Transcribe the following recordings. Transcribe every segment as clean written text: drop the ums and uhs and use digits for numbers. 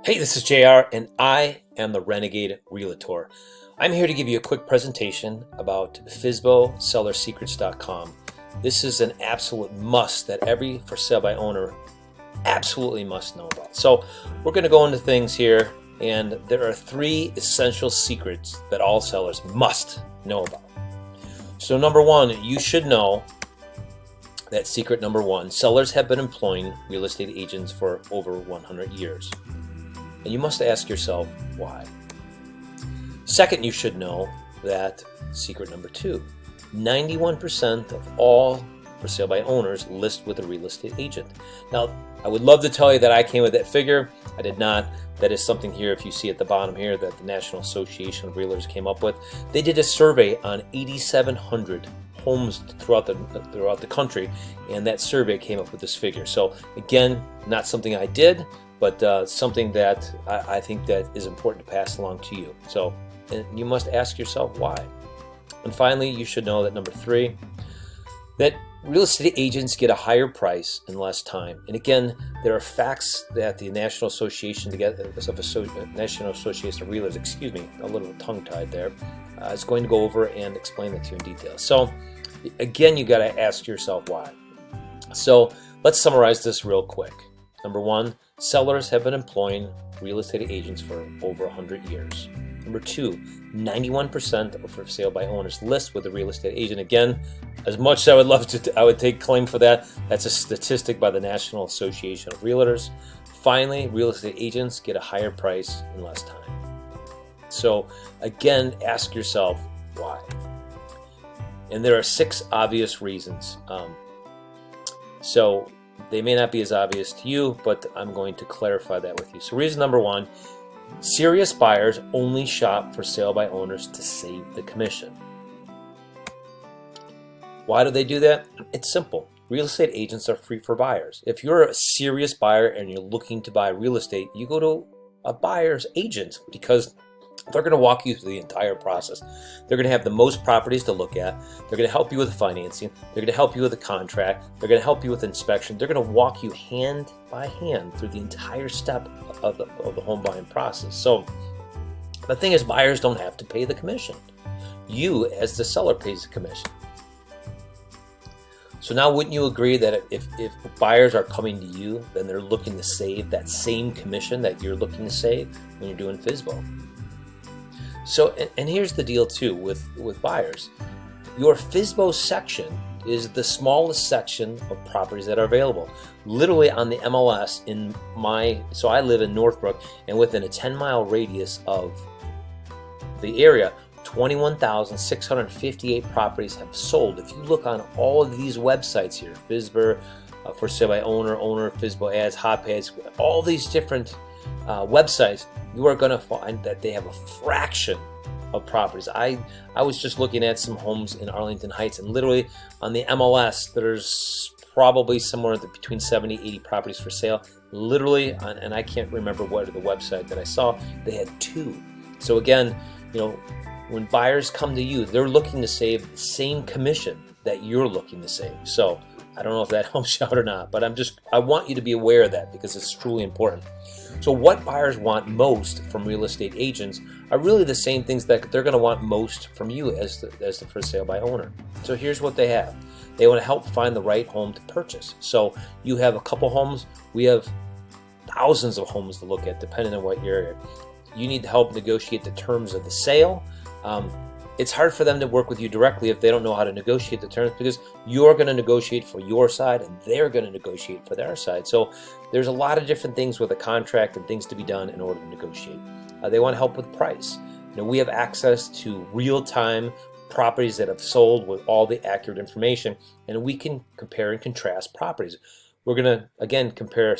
Hey, this is JR, and I am the Renegade Realtor. I'm here to give you a quick presentation about FSBO This is an absolute must that every for sale by owner absolutely must know about. So we're going to go into things here, and there are 3 essential secrets that all sellers must know about. So number 1, you should know that secret number 1, sellers have been employing real estate agents for over 100 years. And you must ask yourself why. Second, you should know that secret number 2, 91% of all for sale by owners list with a real estate agent. Now, I would love to tell you that I came with that figure. I did not. That is something here, if you see at the bottom here, that the National Association of Realtors came up with. They did a survey on 8,700 homes throughout the country, and that survey came up with this figure. So again, not something I did, but something that I think that is important to pass along to you. So and you must ask yourself why. And finally, you should know that number 3, that real estate agents get a higher price in less time. And again, there are facts that the National Association National Association of Realtors, excuse me, a little tongue-tied there, is going to go over and explain that to you in detail. So again, you got to ask yourself why. So let's summarize this real quick. Number 1, sellers have been employing real estate agents for over 100 years. Number 2, 91% of for sale by owners list with a real estate agent. Again, as much as I would love to, I would take claim for that. That's a statistic by the National Association of Realtors. Finally, real estate agents get a higher price in less time. So again, ask yourself why. And there are 6 obvious reasons. So they may not be as obvious to you, but I'm going to clarify that with you. So reason number 1, serious buyers only shop for sale by owners to save the commission. Why do they do that? It's simple. Real estate agents are free for buyers. If you're a serious buyer and you're looking to buy real estate, you go to a buyer's agent because they're going to walk you through the entire process. They're going to have the most properties to look at. They're going to help you with financing. They're going to help you with a contract. They're going to help you with inspection. They're going to walk you hand by hand through the entire step of the home buying process. So the thing is, buyers don't have to pay the commission. You, as the seller, pays the commission. So now, wouldn't you agree that if buyers are coming to you, then they're looking to save that same commission that you're looking to save when you're doing FSBO? So, and here's the deal too with buyers. Your FSBO section is the smallest section of properties that are available. Literally on the MLS so I live in Northbrook, and within a 10-mile radius of the area, 21,658 properties have sold. If you look on all of these websites here, FSBO, for sale by owner, FSBO ads, hot pads, all these different websites, you are going to find that they have a fraction of properties. I was just looking at some homes in Arlington Heights, and literally on the MLS, there's probably somewhere between 70 80 properties for sale. Literally, and I can't remember what the website that I saw, they had 2. So again, when buyers come to you, they're looking to save the same commission that you're looking to save. So I don't know if that helps you out or not, but I want you to be aware of that because it's truly important. So what buyers want most from real estate agents are really the same things that they're going to want most from you as the for sale by owner. So here's what they have. They want to help find the right home to purchase. So you have a couple homes. We have thousands of homes to look at depending on what area. You need to help negotiate the terms of the sale. It's hard for them to work with you directly if they don't know how to negotiate the terms, because you're going to negotiate for your side and they're going to negotiate for their side. So there's a lot of different things with a contract and things to be done in order to negotiate. They want help with price. We have access to real-time properties that have sold with all the accurate information, and we can compare and contrast properties. We're going to, again, compare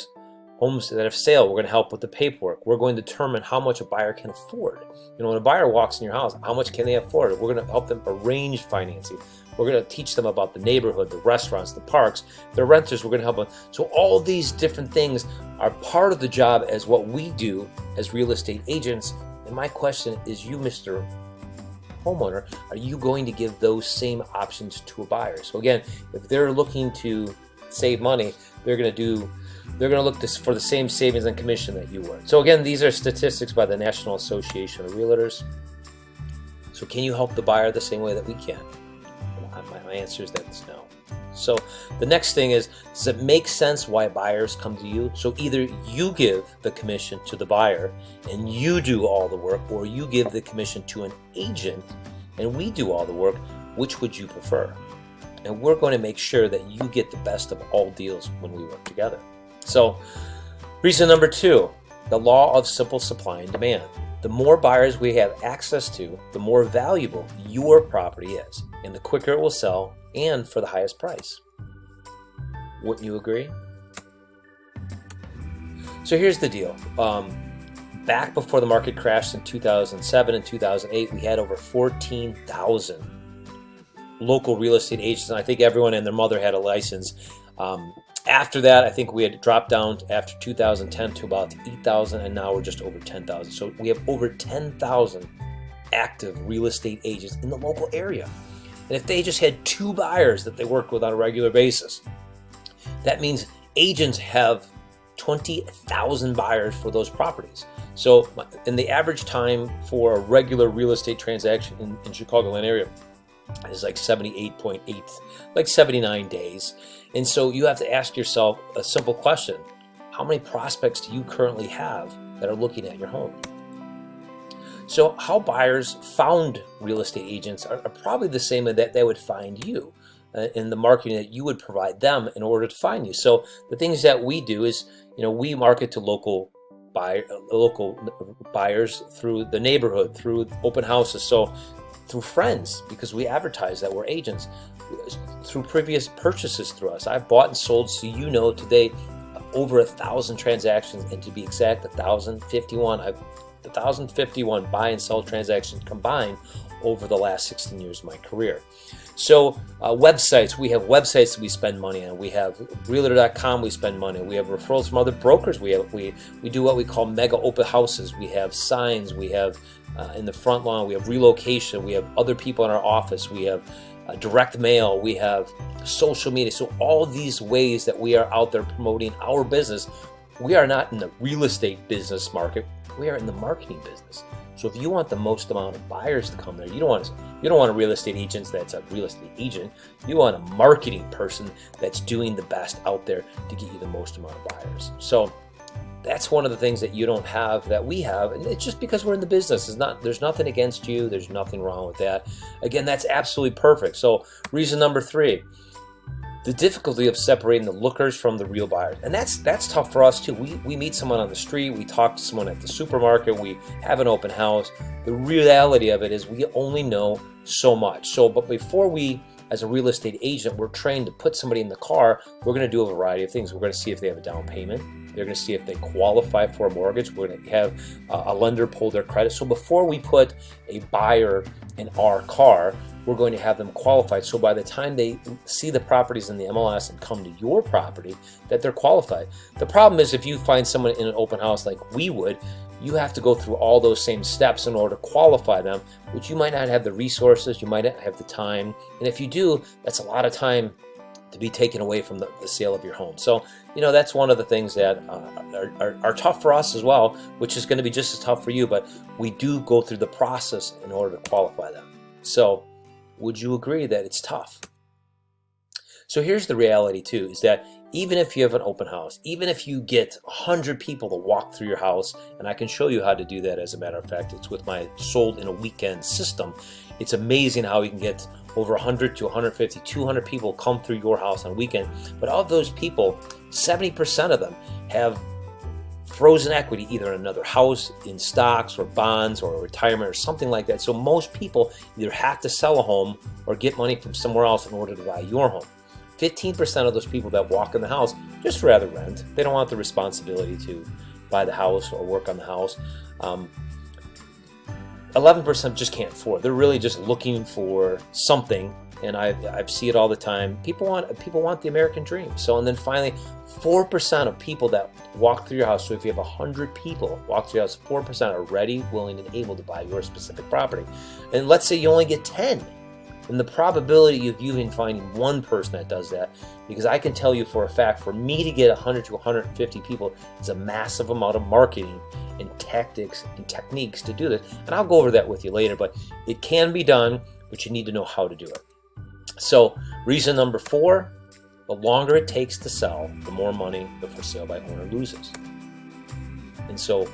homes that have sale. We're going to help with the paperwork. We're going to determine how much a buyer can afford. When a buyer walks in your house, how much can they afford? We're going to help them arrange financing. We're going to teach them about the neighborhood, the restaurants, the parks, the renters. We're going to help them. So all these different things are part of the job as what we do as real estate agents. And my question is, you, Mr. Homeowner, are you going to give those same options to a buyer? So again, if they're looking to save money, they're going to do they're going to look for the same savings and commission that you would. So again, these are statistics by the National Association of Realtors. So can you help the buyer the same way that we can? My answer is that's no. So the next thing is, does it make sense why buyers come to you? So either you give the commission to the buyer and you do all the work, or you give the commission to an agent and we do all the work. Which would you prefer? And we're going to make sure that you get the best of all deals when we work together. So reason number 2, the law of simple supply and demand. The more buyers we have access to, the more valuable your property is, and the quicker it will sell, and for the highest price. Wouldn't you agree? So here's the deal. Back before the market crashed in 2007 and 2008, we had over 14,000 local real estate agents, and I think everyone and their mother had a license. After that, I think we had dropped down after 2010 to about 8,000, and now we're just over 10,000. So we have over 10,000 active real estate agents in the local area. And if they just had 2 buyers that they work with on a regular basis, that means agents have 20,000 buyers for those properties. So in the average time for a regular real estate transaction in Chicagoland area is like 78.8, like 79 days. And so you have to ask yourself a simple question. How many prospects do you currently have that are looking at your home? So how buyers found real estate agents are probably the same that they would find you in the marketing that you would provide them in order to find you. So the things that we do is, we market to local buyers through the neighborhood, through open houses, so through friends, because we advertise that we're agents, through previous purchases through us. I've bought and sold, so today, over 1,000 transactions, and to be exact, 1,051 buy and sell transactions combined over the last 16 years of my career. So websites, we have websites that we spend money on. We have Realtor.com, we spend money. We have referrals from other brokers. We do what we call mega open houses. We have signs. We have in the front lawn. We have relocation. We have other people in our office. We have direct mail. We have social media. So all these ways that we are out there promoting our business. We are not in the real estate business market. We are in the marketing business. So if you want the most amount of buyers to come there, you don't want a real estate agent that's a real estate agent. You want a marketing person that's doing the best out there to get you the most amount of buyers. So that's one of the things that you don't have that we have, and it's just because we're in the business. There's nothing against you. There's nothing wrong with that. Again, that's absolutely perfect. So reason number 3. The difficulty of separating the lookers from the real buyers. And that's tough for us too. We meet someone on the street, we talk to someone at the supermarket, we have an open house. The reality of it is we only know so much. But before we, as a real estate agent, we're trained to put somebody in the car, we're going to do a variety of things. We're going to see if they have a down payment. They're going to see if they qualify for a mortgage. We're going to have a lender pull their credit. So before we put a buyer in our car, we're going to have them qualified. So by the time they see the properties in the MLS and come to your property, that they're qualified. The problem is if you find someone in an open house like we would, you have to go through all those same steps in order to qualify them, which you might not have the resources, you might not have the time. And if you do, that's a lot of time to be taken away from the sale of your home. So, that's one of the things that are tough for us as well, which is going to be just as tough for you, but we do go through the process in order to qualify them. So would you agree that it's tough? So here's the reality too, is that even if you have an open house, even if you get 100 people to walk through your house, and I can show you how to do that, as a matter of fact, it's with my sold in a weekend system. It's amazing how you can get over 100 to 150, 200 people come through your house on a weekend. But of those people, 70% of them have frozen equity, either in another house, in stocks or bonds or retirement or something like that. So most people either have to sell a home or get money from somewhere else in order to buy your home. 15% of those people that walk in the house just rather rent. They don't want the responsibility to buy the house or work on the house. 11% just can't afford. They're really just looking for something, and I see it all the time. People want the American dream. So, and then finally, 4% of people that walk through your house. So if you have 100 people walk through your house, 4% are ready, willing, and able to buy your specific property. And let's say you only get 10 And the probability of you even finding one person that does that, because I can tell you for a fact, for me to get 100 to 150 people is a massive amount of marketing and tactics and techniques to do this. And I'll go over that with you later, but it can be done, but you need to know how to do it. So reason number 4, the longer it takes to sell, the more money the for sale by owner loses. And so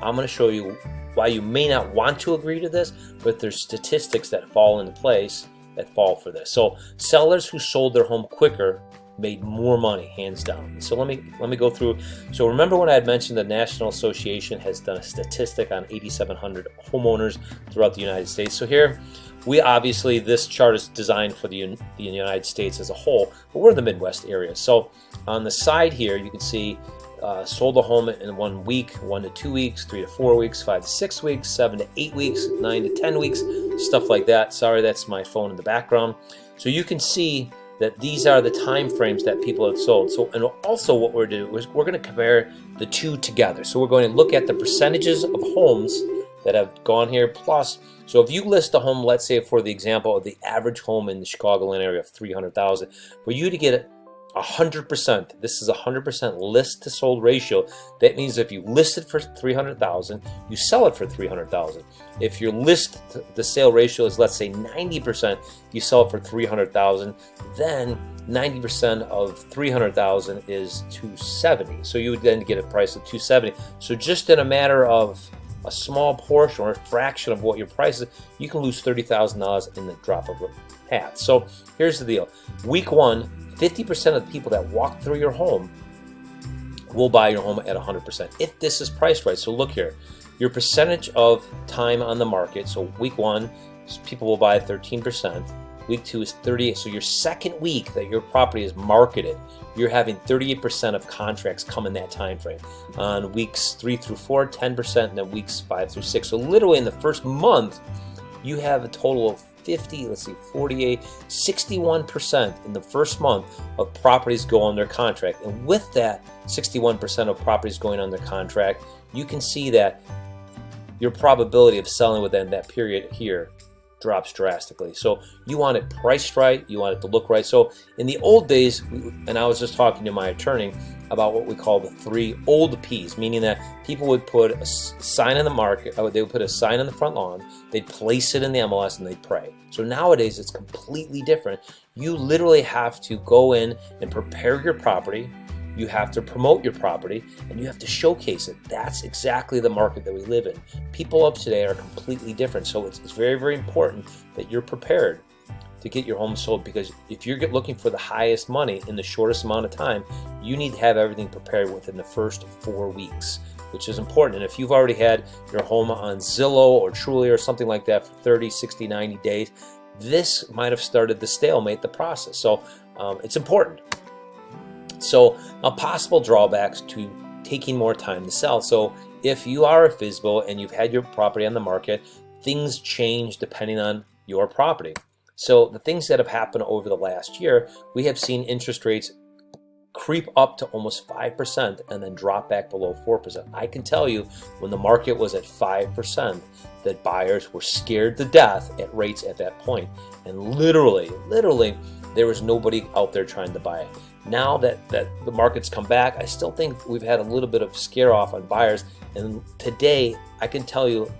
I'm going to show you why you may not want to agree to this, but there's statistics that fall into place that fall for this. So sellers who sold their home quicker made more money, hands down. So let me go through. So remember when I had mentioned the National Association has done a statistic on 8,700 homeowners throughout the United States. So here, we obviously, this chart is designed for the United States as a whole, but we're in the Midwest area. So on the side here, you can see sold a home in 1 week, 1 to 2 weeks, 3 to 4 weeks, 5 to 6 weeks, 7 to 8 weeks, 9 to 10 weeks, stuff like that. Sorry, that's my phone in the background. So you can see that these are the time frames that people have sold. So, and also what we're doing is we're going to compare the two together. So we're going to look at the percentages of homes that have gone here plus. So if you list a home, let's say for the example of the average home in the Chicagoland area of 300,000, for you to get 100%, this is 100% list to sold ratio. That means if you list it for 300,000, you sell it for 300,000. If your list the sale ratio is, let's say 90%, you sell it for 300,000, then 90% of 300,000 is 270. So you would then get a price of 270. So just in a matter of a small portion or a fraction of what your price is, you can lose $30,000 in the drop of a hat. So here's the deal. Week 1, 50% of the people that walk through your home will buy your home at 100% if this is priced right. So look here, your percentage of time on the market. So week 1, people will buy 13%. Week 2 is 38. So your second week that your property is marketed, you're having 38% of contracts come in that time frame. On weeks 3 through 4, 10%, and then weeks 5 through 6. So literally in the first month, you have a total of 50, let's see, 48, 61% in the first month of properties go under contract. And with that 61% of properties going under contract, you can see that your probability of selling within that period here drops drastically. So you want it priced right, you want it to look right. So in the old days, and I was just talking to my attorney about what we call the 3 old P's, meaning that people would put a sign in the market, they would put a sign on the front lawn, they'd place it in the MLS, and they'd pray. So nowadays it's completely different. You literally have to go in and prepare your property, you have to promote your property, and you have to showcase it. That's exactly the market that we live in. People of today are completely different, so it's very, very important that you're prepared to get your home sold, because if you're looking for the highest money in the shortest amount of time, you need to have everything prepared within the first 4 weeks, which is important. And if you've already had your home on Zillow or Truly or something like that for 30, 60, 90 days, this might have started to stalemate the process. So it's important. So now, possible drawbacks to taking more time to sell. So if you are a FSBO and you've had your property on the market, things change depending on your property. So the things that have happened over the last year, we have seen interest rates creep up to almost 5% and then drop back below 4%. I can tell you when the market was at 5% that buyers were scared to death at rates at that point. And literally, there was nobody out there trying to buy it. Now that the market's come back, I still think we've had a little bit of scare off on buyers. And today, I can tell you,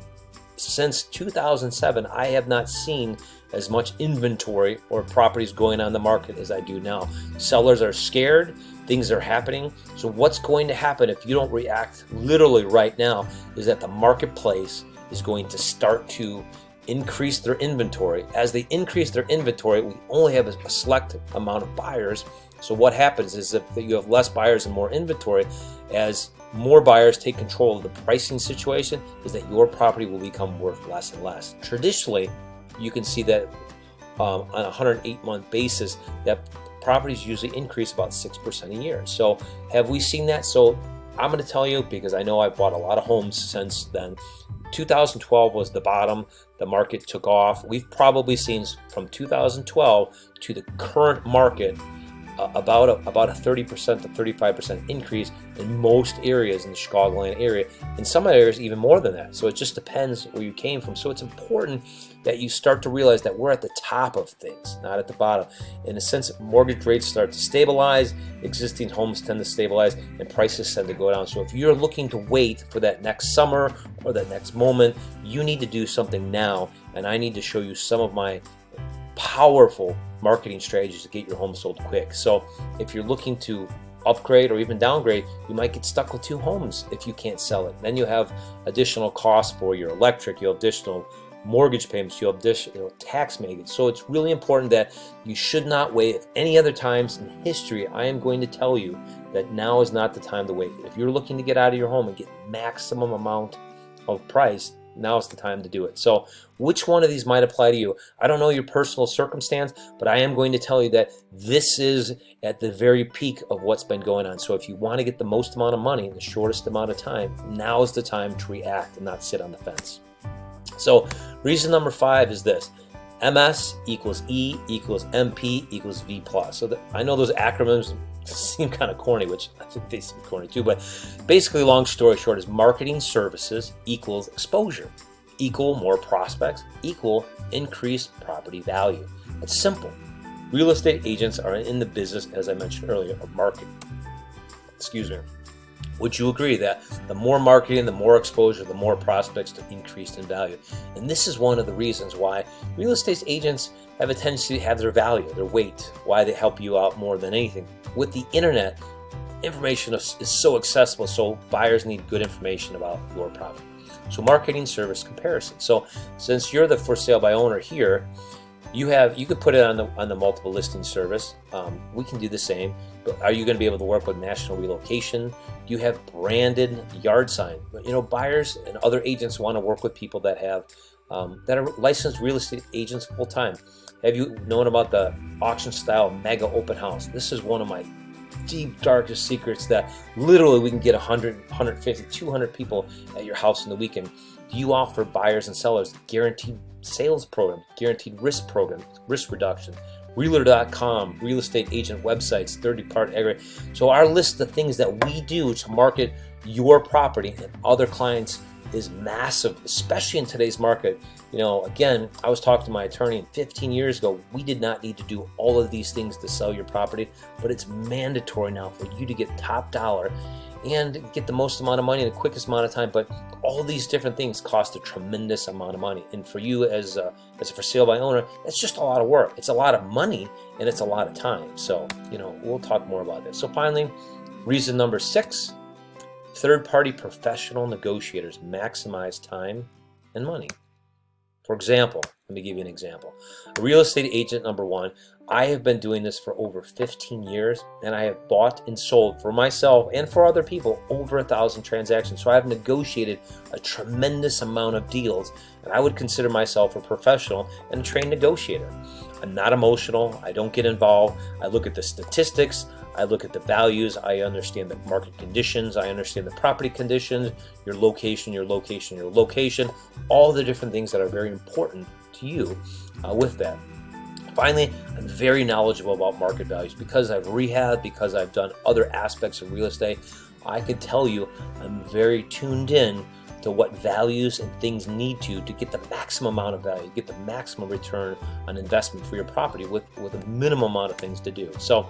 since 2007, I have not seen as much inventory or properties going on the market as I do now. Sellers are scared, things are happening. So what's going to happen if you don't react literally right now is that the marketplace is going to start to increase their inventory. As they increase their inventory, we only have a select amount of buyers. So what happens is that you have less buyers and more inventory. As more buyers take control of the pricing situation, is that your property will become worth less and less. Traditionally, you can see that on a 108-month basis, that properties usually increase about 6% a year. So have we seen that? So I'm going to tell you, because I know I've bought a lot of homes since then. 2012 was the bottom. The market took off. We've probably seen from 2012 to the current market about a 30% to 35% increase in most areas in the Chicagoland area. In some areas, even more than that. So it just depends where you came from. So it's important that you start to realize that we're at the top of things, not at the bottom. In a sense, mortgage rates start to stabilize, existing homes tend to stabilize, and prices tend to go down. So if you're looking to wait for that next summer or that next moment, you need to do something now. And I need to show you some of my powerful marketing strategies to get your home sold quick. So if you're looking to upgrade or even downgrade, you might get stuck with 2 homes if you can't sell it. Then you have additional costs for your electric, you have additional mortgage payments, you have additional tax maintenance. So it's really important that you should not wait. If any other times in history, I am going to tell you that now is not the time to wait. If you're looking to get out of your home and get maximum amount of price, now's the time to do it. So which one of these might apply to you? I don't know your personal circumstance, but I am going to tell you that this is at the very peak of what's been going on. So if you want to get the most amount of money in the shortest amount of time, now is the time to react and not sit on the fence. So reason number 5 is this: MS equals E equals MP equals V plus. So I know those acronyms seem kind of corny, which I think they seem corny too, but basically, long story short, is marketing services equals exposure, equal more prospects, equal increased property value. It's simple. Real estate agents are in the business, as I mentioned earlier, of marketing. Excuse me. Would you agree that the more marketing, the more exposure, the more prospects to increase in value? And this is one of the reasons why real estate agents have a tendency to have their value, their weight, why they help you out more than anything. With the internet, information is so accessible, so buyers need good information about your property. So marketing service comparison. So since you're the for sale by owner here, you could put it on the multiple listing service. We can do the same, but are you going to be able to work with national relocation? Do you have branded yard sign? You know, buyers and other agents want to work with people that have that are licensed real estate agents full time. Have you known about the auction style mega open house? This is one of my deep, darkest secrets, that literally we can get 100, 150, 200 people at your house in the weekend. Do you offer buyers and sellers guaranteed sales program, guaranteed risk program, risk reduction, Realtor.com, real estate agent websites, 30-part aggregate? So our list of things that we do to market your property and other clients is massive, especially in today's market. You know, again, I was talking to my attorney 15 years ago. We did not need to do all of these things to sell your property, but it's mandatory now for you to get top dollar and get the most amount of money in the quickest amount of time. But all these different things cost a tremendous amount of money. And for you as a for sale by owner, it's just a lot of work. It's a lot of money and it's a lot of time. So, you know, we'll talk more about this. So finally, reason number 6, third-party professional negotiators maximize time and money. For example, let me give you an example. A real estate agent number 1, I have been doing this for over 15 years, and I have bought and sold for myself and for other people over 1,000 transactions. So I've negotiated a tremendous amount of deals, and I would consider myself a professional and a trained negotiator. I'm not emotional. I don't get involved. I look at the statistics. I look at the values. I understand the market conditions. I understand the property conditions, your location, all the different things that are very important to you with that. Finally, I'm very knowledgeable about market values because I've rehabbed, because I've done other aspects of real estate. I can tell you I'm very tuned in to what values and things need to get the maximum amount of value, get the maximum return on investment for your property with a minimum amount of things to do. So,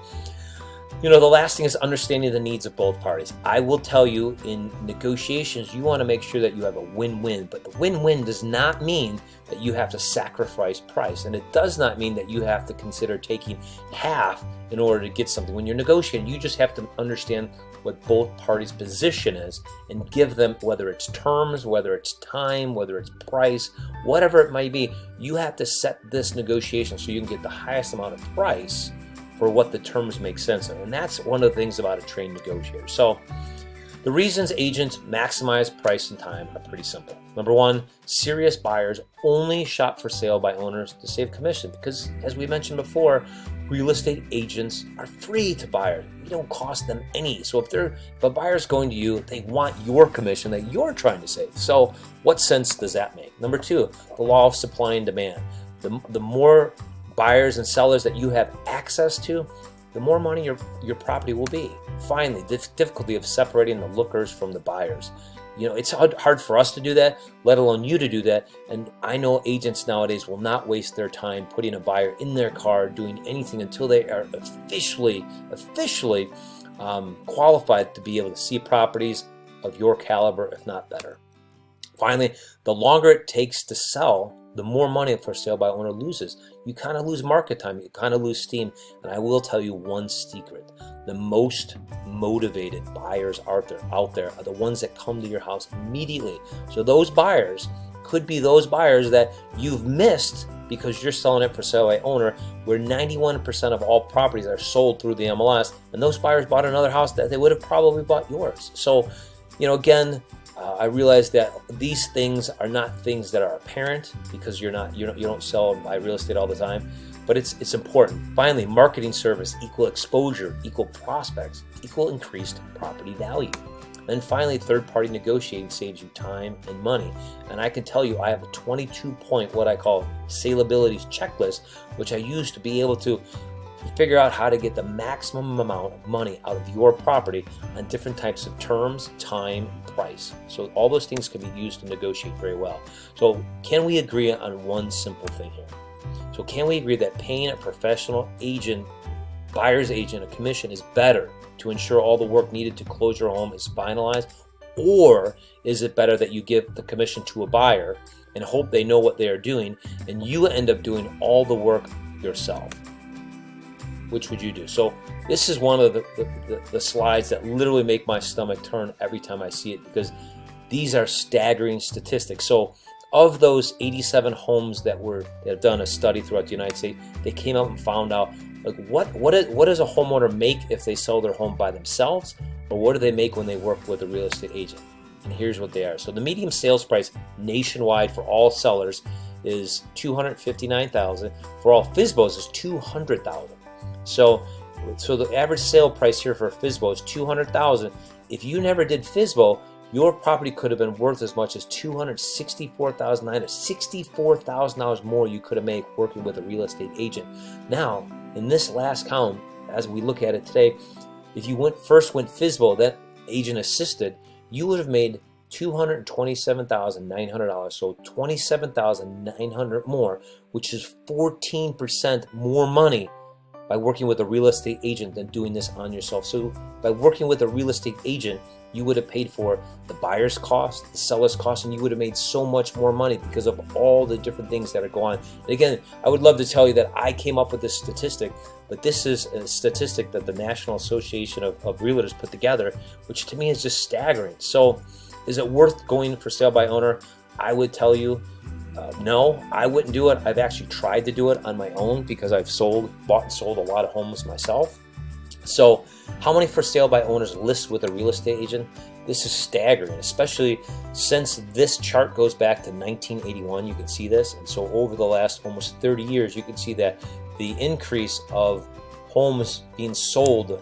you know, the last thing is understanding the needs of both parties. I will tell you, in negotiations, you want to make sure that you have a win-win, but the win-win does not mean that you have to sacrifice price, and it does not mean that you have to consider taking half in order to get something. When you're negotiating, you just have to understand what both parties' position is and give them, whether it's terms, whether it's time, whether it's price, whatever it might be, you have to set this negotiation so you can get the highest amount of price for what the terms make sense of. And that's one of the things about a trained negotiator. So the reasons agents maximize price and time are pretty simple. Number 1, serious buyers only shop for sale by owners to save commission, because as we mentioned before, real estate agents are free to buyers. You don't cost them any. So if a buyer's going to you, they want your commission that you're trying to save. So what sense does that make? Number 2, the law of supply and demand. The more buyers and sellers that you have access to, the more money your property will be. Finally, the difficulty of separating the lookers from the buyers. You know, it's hard for us to do that, let alone you to do that. And I know agents nowadays will not waste their time putting a buyer in their car, doing anything until they are officially qualified to be able to see properties of your caliber, if not better. Finally, the longer it takes to sell, the more money for sale by owner loses. You kind of lose market time, you kind of lose steam. And I will tell you one secret: the most motivated buyers out there are the ones that come to your house immediately. So those buyers could be those buyers that you've missed because you're selling it for sale by owner, where 91% of all properties are sold through the MLS, and those buyers bought another house that they would have probably bought yours. So, you know, again, I realize that these things are not things that are apparent because you don't sell and buy real estate all the time, but it's important. Finally, marketing service equal exposure, equal prospects, equal increased property value. Then finally, third-party negotiating saves you time and money. And I can tell you, I have a 22-point, what I call saleability checklist, which I use to be able to figure out how to get the maximum amount of money out of your property on different types of terms, time, and price. So all those things can be used to negotiate very well. So can we agree on one simple thing here? So can we agree that paying a professional agent, buyer's agent, a commission is better to ensure all the work needed to close your home is finalized? Or is it better that you give the commission to a buyer and hope they know what they are doing and you end up doing all the work yourself? Which would you do? So this is one of the slides that literally make my stomach turn every time I see it, because these are staggering statistics. So of those 87 homes that have done a study throughout the United States, they came out and found out, like, what does a homeowner make if they sell their home by themselves, or what do they make when they work with a real estate agent? And here's what they are. So the median sales price nationwide for all sellers is $259,000. For all FSBOs is $200,000. So the average sale price here for a FSBO is $200,000. If you never did FSBO, your property could have been worth as much as $264,900, $64,000 more you could have made working with a real estate agent. Now, in this last count, as we look at it today, if you first went FSBO, that agent assisted, you would have made $227,900, so $27,900 more, which is 14% more money by working with a real estate agent than doing this on yourself. So by working with a real estate agent, you would have paid for the buyer's cost, the seller's cost, and you would have made so much more money because of all the different things that are going on. And again, I would love to tell you that I came up with this statistic, but this is a statistic that the National Association of Realtors put together, which to me is just staggering. So is it worth going for sale by owner? I would tell you, no, I wouldn't do it. I've actually tried to do it on my own because I've bought and sold a lot of homes myself. So how many for sale by owners list with a real estate agent? This is staggering, especially since this chart goes back to 1981. You can see this. And so over the last almost 30 years, you can see that the increase of homes being sold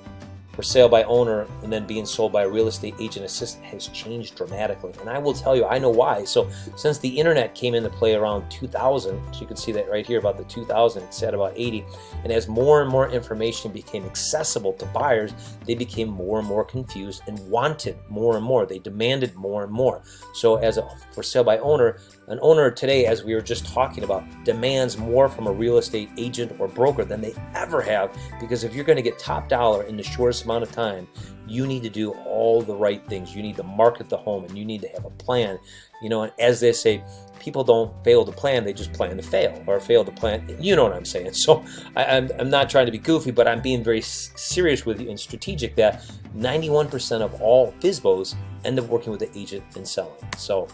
for sale by owner and then being sold by a real estate agent assistant has changed dramatically. And I will tell you, I know why. So since the internet came into play around 2000, so you can see that right here about the 2000, it's at about 80. And as more and more information became accessible to buyers, they became more and more confused and wanted more and more. They demanded more and more. So as a for sale by owner, an owner today, as we were just talking about, demands more from a real estate agent or broker than they ever have, because if you're going to get top dollar in the shortest amount of time, you need to do all the right things. You need to market the home and you need to have a plan. You know, and as they say, people don't fail to plan, they just plan to fail, or fail to plan. You know what I'm saying. So I'm not trying to be goofy, but I'm being very serious with you and strategic that 91% of all FSBOs end up working with the agent and selling. So,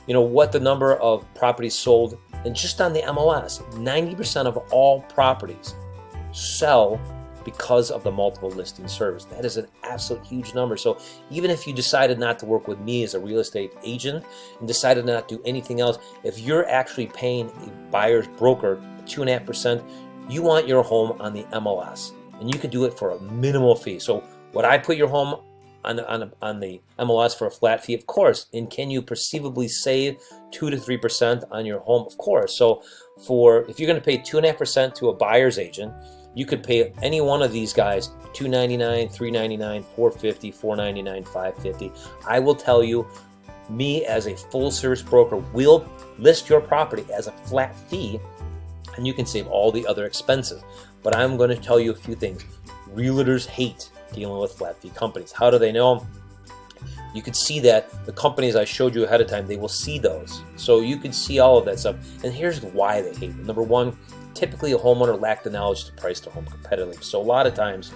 you know what the number of properties sold, and just on the MLS, 90% of all properties sell because of the multiple listing service. That is an absolute huge number. So even if you decided not to work with me as a real estate agent and decided not to do anything else, if you're actually paying a buyer's broker 2.5%, you want your home on the MLS, and you can do it for a minimal fee. So would I put your home on the MLS for a flat fee? Of course. And can you perceivably save 2 to 3% on your home? Of course. So if you're going to pay 2.5% to a buyer's agent, You could pay any one of these guys $299, $399, $450, $499, $550. I will tell you, me as a full service broker will list your property as a flat fee, and you can save all the other expenses. But I'm going to tell you a few things. Realtors hate dealing with flat fee companies. How do they know? You can see that the companies I showed you ahead of time, they will see those. So you can see all of that stuff. And here's why they hate it. Number one, typically a homeowner lacked the knowledge to price their home competitively. So a lot of times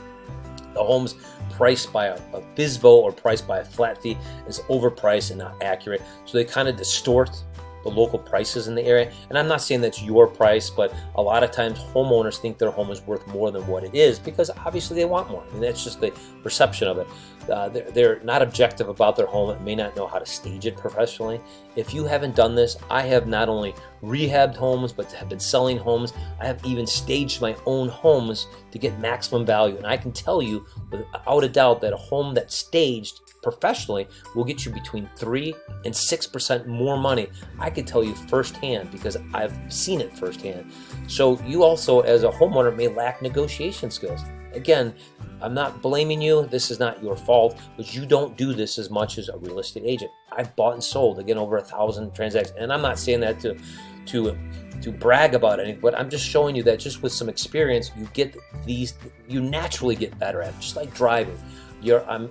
the homes priced by a FSBO or priced by a flat fee is overpriced and not accurate. So they kind of distort the local prices in the area. And I'm not saying that's your price, but a lot of times homeowners think their home is worth more than what it is because obviously they want more. I mean, that's just the perception of it. They're not objective about their home and may not know how to stage it professionally. If you haven't done this, I have not only rehabbed homes, but have been selling homes. I have even staged my own homes to get maximum value. And I can tell you without a doubt that a home that's staged professionally will get you between 3 and 6% more money. I can tell you firsthand because I've seen it firsthand. So you also as a homeowner may lack negotiation skills. Again, I'm not blaming you. This is not your fault, but you don't do this as much as a real estate agent. I've bought and sold again over 1,000 transactions, and I'm not saying that to brag about anything, but I'm just showing you that just with some experience, you naturally get better at it, just like driving. I'm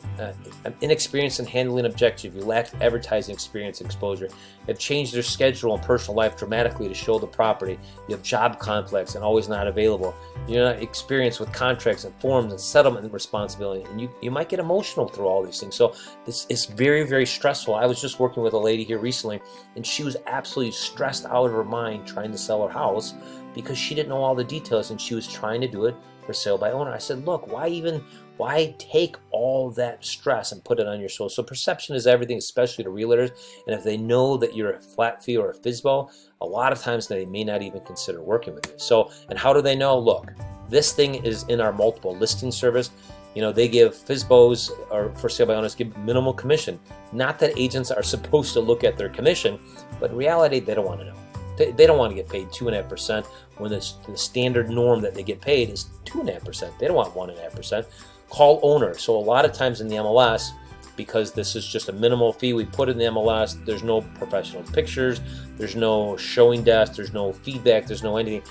inexperienced in handling objectives. You lack advertising experience and exposure. You have changed your schedule and personal life dramatically to show the property. You have job conflicts and always not available. You're not experienced with contracts and forms and settlement responsibility. And you might get emotional through all these things. So this is very, very stressful. I was just working with a lady here recently, and she was absolutely stressed out of her mind trying to sell her house because she didn't know all the details, and she was trying to do it for sale by owner. I said, look, why take all that stress and put it on your soul? So perception is everything, especially to realtors. And if they know that you're a flat fee or a FSBO, a lot of times they may not even consider working with you. So, and how do they know? Look, this thing is in our multiple listing service. You know, they give FSBOs or for sale by owners give minimal commission. Not that agents are supposed to look at their commission, but in reality, they don't want to know. They don't want to get paid 2.5% when the standard norm that they get paid is 2.5%. They don't want 1.5%. Call owner. So a lot of times in the MLS, because this is just a minimal fee we put in the MLS, there's no professional pictures, there's no showing desk, there's no feedback, there's no anything.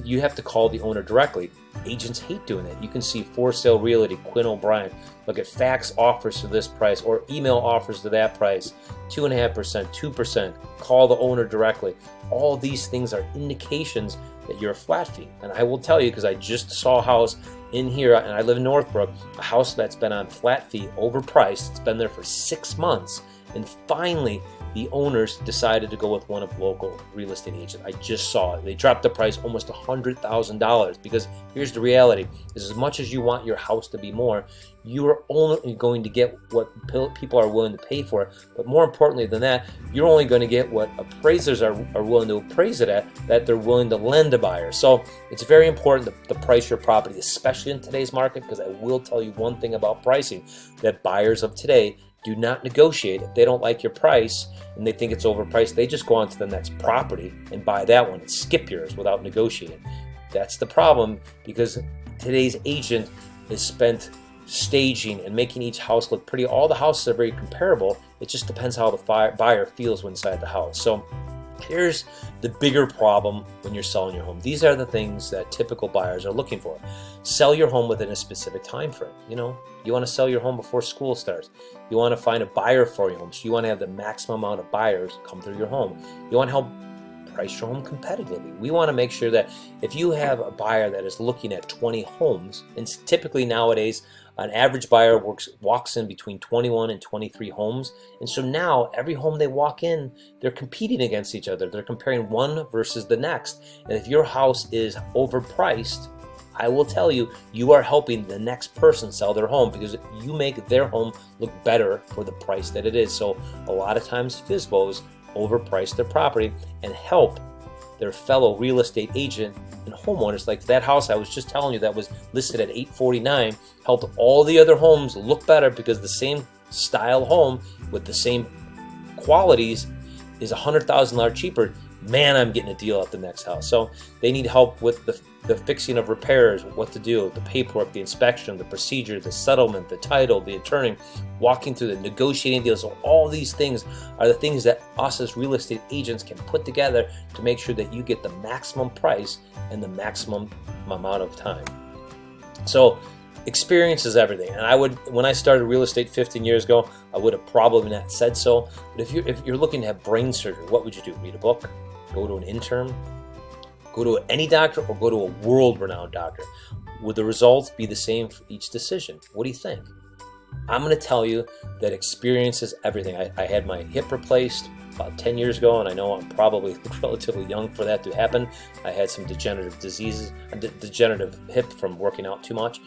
You have to call the owner directly. Agents hate doing that. You can see For Sale Realty, Quinn O'Brien. Look at fax offers to this price or email offers to that price. 2.5%, 2%. Call the owner directly. All these things are indications that you're a flat fee. And I will tell you, because I just saw a house in here, and I live in Northbrook, a house that's been on flat fee, overpriced. It's been there for 6 months. And finally, the owners decided to go with one of local real estate agents. I just saw it. They dropped the price almost $100,000 because here's the reality: is as much as you want your house to be more, you are only going to get what people are willing to pay for it. But more importantly than that, you're only going to get what appraisers are willing to appraise it at, that they're willing to lend a buyer. So it's very important to price your property, especially in today's market, because I will tell you one thing about pricing, that buyers of today do not negotiate. If they don't like your price and they think it's overpriced, they just go on to the next property and buy that one and skip yours without negotiating. That's the problem, because today's agent is spent staging and making each house look pretty. All the houses are very comparable. It just depends how the buyer feels inside the house. So here's the bigger problem when you're selling your home. These are the things that typical buyers are looking for. Sell your home within a specific time frame. You know, you want to sell your home before school starts. You want to find a buyer for your home, so you want to have the maximum amount of buyers come through your home. You want to help price your home competitively. We want to make sure that if you have a buyer that is looking at 20 homes, and typically nowadays an average buyer walks in between 21 and 23 homes, and so now every home they walk in, they're competing against each other. They're comparing one versus the next. And if your house is overpriced, I will tell you, you are helping the next person sell their home, because you make their home look better for the price that it is. So a lot of times FSBOs overprice their property and help their fellow real estate agent and homeowners. Like that house I was just telling you that was listed at $849, helped all the other homes look better, because the same style home with the same qualities is $100,000 cheaper. man, I'm getting a deal at the next house. So they need help with the fixing of repairs, what to do, the paperwork, the inspection, the procedure, the settlement, the title, the attorney, walking through the negotiating deals. So all these things are the things that us as real estate agents can put together to make sure that you get the maximum price and the maximum amount of time. So experience is everything. And when I started real estate 15 years ago, I would have probably not said so. But if you're looking to have brain surgery, what would you do? Read a book? Go to an intern? Go to any doctor, or go to a world-renowned doctor? Would the results be the same for each decision? What do you think? I'm going to tell you that experience is everything. I had my hip replaced about 10 years ago, and I know I'm probably relatively young for that to happen. I had some degenerative diseases, a degenerative hip from working out too much,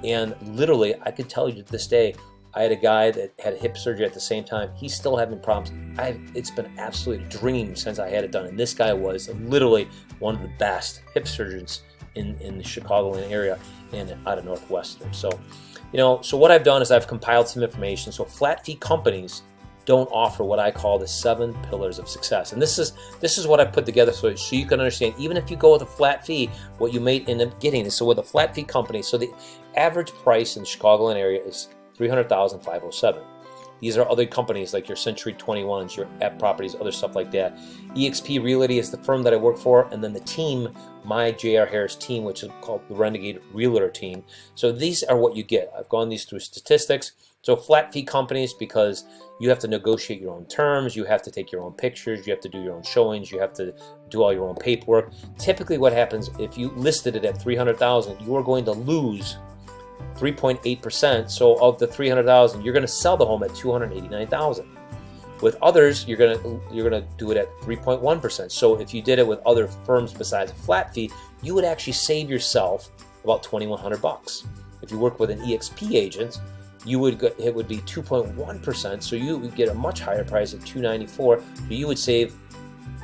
and literally I could tell you to this day, I had a guy that had hip surgery at the same time. He's still having problems. It's been absolutely a dream since I had it done, and this guy was literally one of the best hip surgeons in the Chicagoland area and out of Northwestern. So, so what I've done is I've compiled some information. So flat fee companies don't offer what I call the 7 pillars of success. And this is what I put together so you can understand, even if you go with a flat fee, what you may end up getting is, so with a flat fee company, so the average price in the Chicagoland area is $300,507. These are other companies like your Century 21s, your App Properties, other stuff like that. eXp Realty is the firm that I work for, and then the team, my J.R. Harris team, which is called the Renegade Realtor team. So these are what you get. I've gone these through statistics. So flat fee companies, because you have to negotiate your own terms, you have to take your own pictures, you have to do your own showings, you have to do all your own paperwork. Typically what happens, if you listed it at $300,000, you are going to lose 3.8%. So of the $300,000, you're going to sell the home at $289,000. With others, you're gonna do it at 3.1%. So if you did it with other firms besides a flat fee, you would actually save yourself about $2,100. If you work with an EXP agent, it would be 2.1%. So you would get a much higher price at $294. So you would save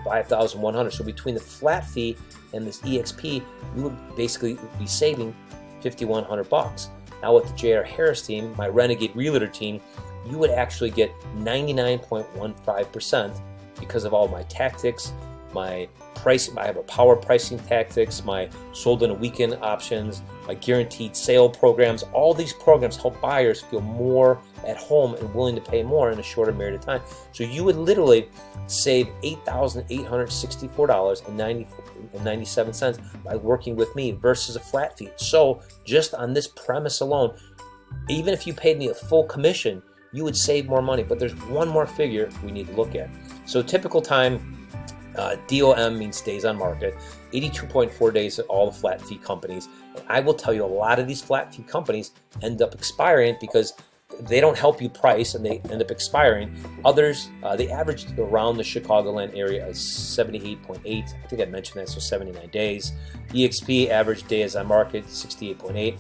$5,100. So between the flat fee and this EXP, you would basically be saving $5,100. Now with the J.R. Harris team, my Renegade Realtor team, you would actually get 99.15% because of all my tactics, my price. I have a power pricing tactics, my sold in a weekend options, my guaranteed sale programs. All these programs help buyers feel more at home and willing to pay more in a shorter period of time. So you would literally save $8,864.97 by working with me versus a flat fee. So just on this premise alone, even if you paid me a full commission, you would save more money. But there's one more figure we need to look at. So typical time, DOM means days on market, 82.4 days at all the flat fee companies. And I will tell you, a lot of these flat fee companies end up expiring because they don't help you price and they end up expiring. Others, the average around the Chicagoland area is 78.8. I think I mentioned that, so 79 days. EXP average days on market, 68.8.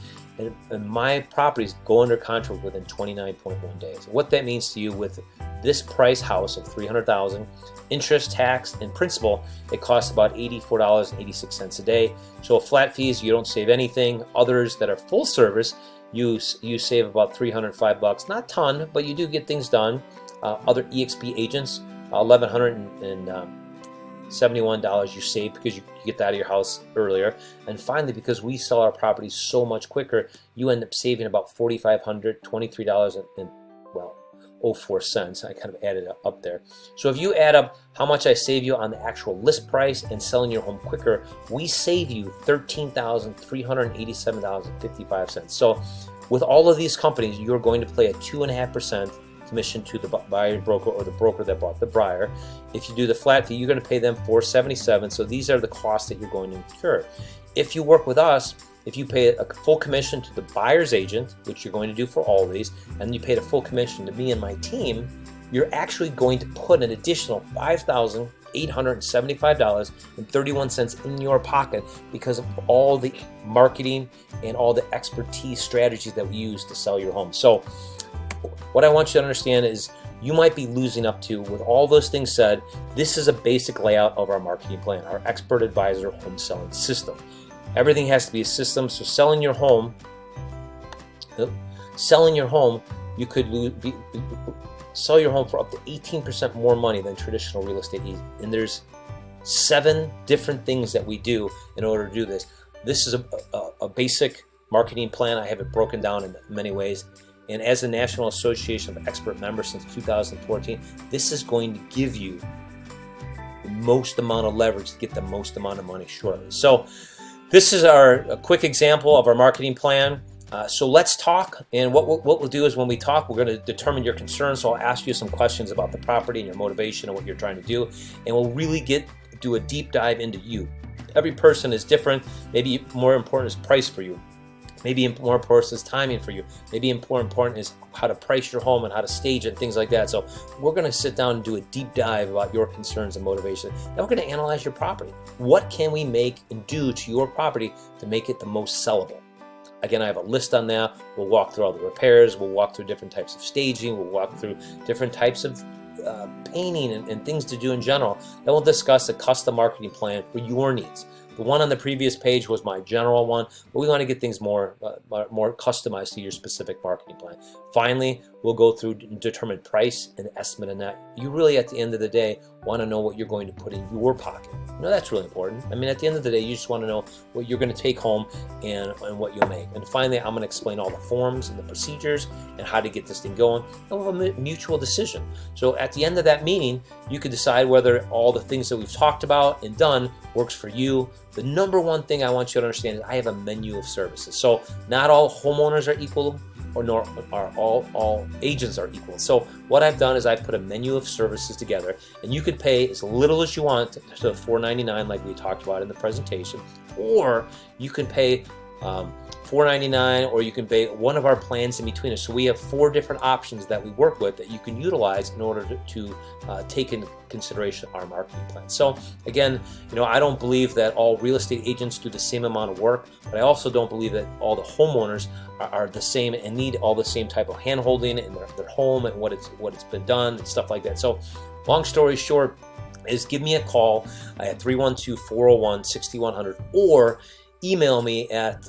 And my properties go under contract within 29.1 days. What that means to you with this price house of $300,000, interest, tax, and principal, it costs about $84.86 a day. So flat fees, you don't save anything. Others that are full service, you save about $305. Not a ton, but you do get things done. Other EXP agents, $1,171 you save because you get out of your house earlier. And finally, because we sell our properties so much quicker, you end up saving about $4,500, $23.04. I kind of added it up there. So if you add up how much I save you on the actual list price and selling your home quicker, we save you $13,387.55. So with all of these companies, you're going to pay a 2.5% commission to the buyer broker or the broker that bought the buyer. If you do the flat fee, you're going to pay them $477. So these are the costs that you're going to incur. If you work with us, if you pay a full commission to the buyer's agent, which you're going to do for all of these, and you paid a full commission to me and my team, you're actually going to put an additional $5,875.31 in your pocket because of all the marketing and all the expertise strategies that we use to sell your home. So what I want you to understand is you might be losing up to, with all those things said, this is a basic layout of our marketing plan, our expert advisor home selling system. Everything has to be a system. So selling your home, you could sell your home for up to 18% more money than traditional real estate agents. And there's 7 different things that we do in order to do this. This is a basic marketing plan. I have it broken down in many ways. And as a National Association of Expert member since 2014, this is going to give you the most amount of leverage to get the most amount of money shortly. So this is a quick example of our marketing plan. So let's talk, and what we'll do is when we talk, we're going to determine your concerns. So I'll ask you some questions about the property and your motivation and what you're trying to do, and we'll really do a deep dive into you. Every person is different. Maybe more important is price for you. Maybe more important is timing for you. Maybe more important is how to price your home and how to stage it and things like that. So we're going to sit down and do a deep dive about your concerns and motivation. Then we're going to analyze your property. What can we make and do to your property to make it the most sellable? Again, I have a list on that. We'll walk through all the repairs. We'll walk through different types of staging. We'll walk through different types of painting and things to do in general. Then we'll discuss a custom marketing plan for your needs. The one on the previous page was my general one, but we want to get things more customized to your specific marketing plan. Finally, we'll go through and determine price and estimate on that. You really, at the end of the day, want to know what you're going to put in your pocket. You know, that's really important. I mean, at the end of the day, you just want to know what you're going to take home and what you'll make. And finally, I'm going to explain all the forms and the procedures and how to get this thing going. And we'll have a mutual decision. So at the end of that meeting, you can decide whether all the things that we've talked about and done works for you. The number one thing I want you to understand is I have a menu of services. So not all homeowners are equal, or nor are all agents are equal. So what I've done is I've put a menu of services together, and you can pay as little as you want to $4.99 like we talked about in the presentation, or you can pay $4.99, or you can pay one of our plans in between us. So we have 4 different options that we work with that you can utilize in order to take into consideration our marketing plan. So again, you know, I don't believe that all real estate agents do the same amount of work, but I also don't believe that all the homeowners are the same and need all the same type of hand-holding in their home and what it's been done and stuff like that. So long story short is give me a call at 312-401-6100 or email me at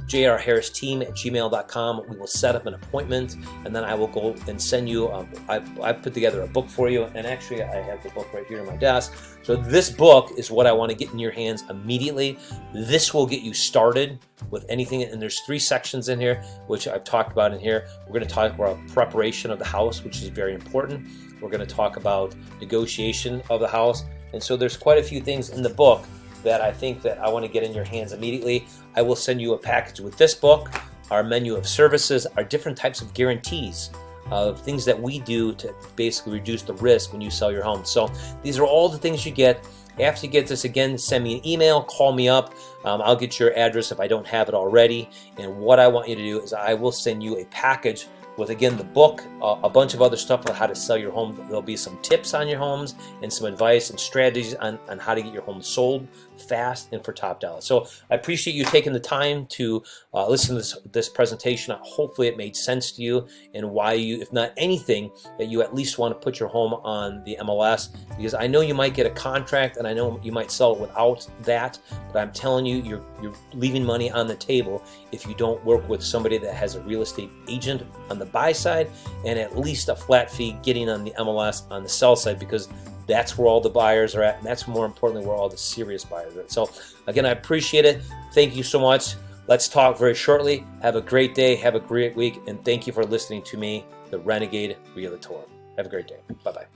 jrharristeam@gmail.com. We will set up an appointment, and then I will go and send you. I've put together a book for you, and actually I have the book right here on my desk. So this book is what I want to get in your hands immediately. This will get you started with anything, and there's 3 sections in here, which I've talked about in here. We're going to talk about preparation of the house, which is very important. We're going to talk about negotiation of the house, and so there's quite a few things in the book that I think that I want to get in your hands immediately. I will send you a package with this book, our menu of services, our different types of guarantees of things that we do to basically reduce the risk when you sell your home. So these are all the things you get. After you get this, again, send me an email, call me up. I'll get your address if I don't have it already. And what I want you to do is I will send you a package with, again, the book, a bunch of other stuff on how to sell your home. There'll be some tips on your homes and some advice and strategies on how to get your home sold fast and for top dollar. So I appreciate you taking the time to listen to this presentation. Hopefully it made sense to you and why you, if not anything, that you at least want to put your home on the MLS, because I know you might get a contract and I know you might sell it without that, but I'm telling you, you're leaving money on the table if you don't work with somebody that has a real estate agent on the buy side and at least a flat fee getting on the MLS on the sell side, because that's where all the buyers are at, and that's more importantly where all the serious buyers are at. So again, I appreciate it. Thank you so much. Let's talk very shortly. Have a great day. Have a great week. And thank you for listening to me, the Renegade Realtor. Have a great day. Bye-bye.